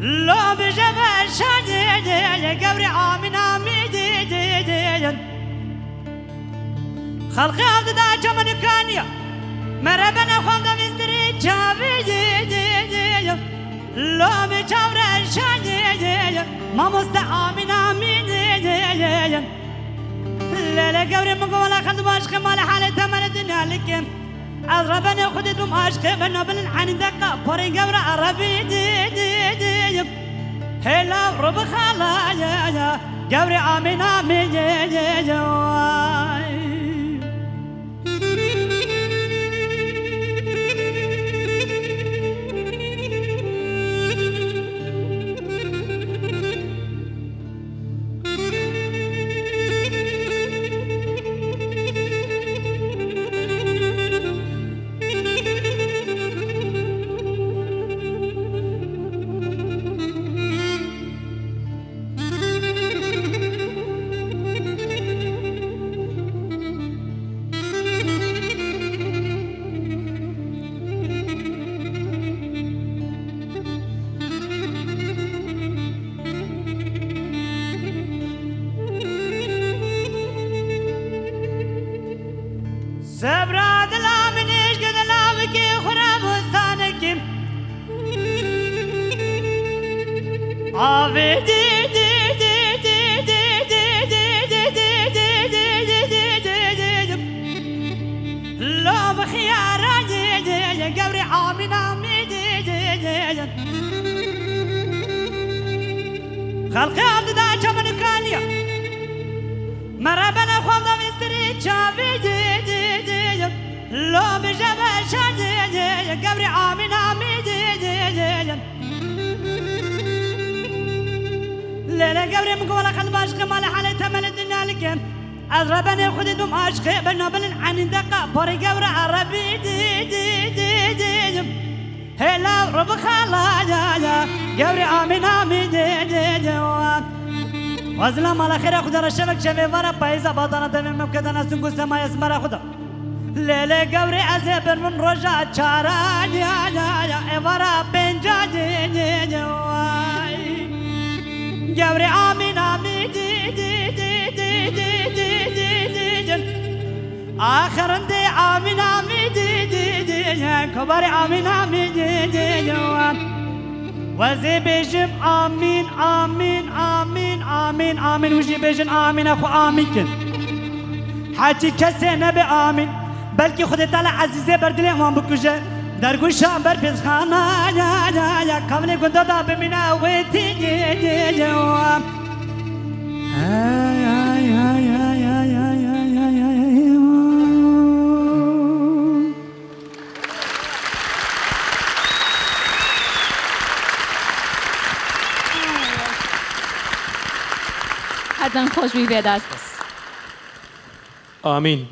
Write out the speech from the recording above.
لو بجبل شادي قبري آمين آمين خلقي عبد دا جمن كانيا مربنا خوام دا مستري جابي لو بجبل شادي ما مست آمين آمين لا لا قبري مقولا خد باشق مال حالي تمن الدنيا لكن ربنا خدت بمعشق بنا بالعين دقة بوري قبر عربي هلا رب خلايا قبر آمين آمين سبراد لا منيش قد لا بكي خراب وستانكم عافي دي دي دي دي دي دي دي دي دي دي دي لو بخيارة دي قبري آمين آمين دي خلقي عبد دا جمن كانيا مرابنا خوام دا مستري جابي دي لو بجبل شادي قبري آمين آمين ليلة قبري مقولة خد باشق مال حالي تمن الدنيا لكن أضربني خدت بمعشق بنا بالعين دقة بوري قبر عربي هلا رب خلايا قبري آمين آمين وزلام على خير خدا رشبك شبي ورا بايزا باطانا تمام مبكدا ناسنقو سما يسمرا خدا ليلة قبري أزبر من رجع چارا يا إورا بنجا قبري آمين آمين آخر دي آمين آمين كبري آمين آمين وزي بيجم آمين آمين آمين آمين آمين وجي بيجن آمين أخو آمين كن حاجي كسي نبي آمين بلكي خودت على عزيزي بردلي وان بكوشة درگو شام بر پیز خانا یا کاملی گنده دا بمینا ویتی جوام حتما خوش بی دست آمین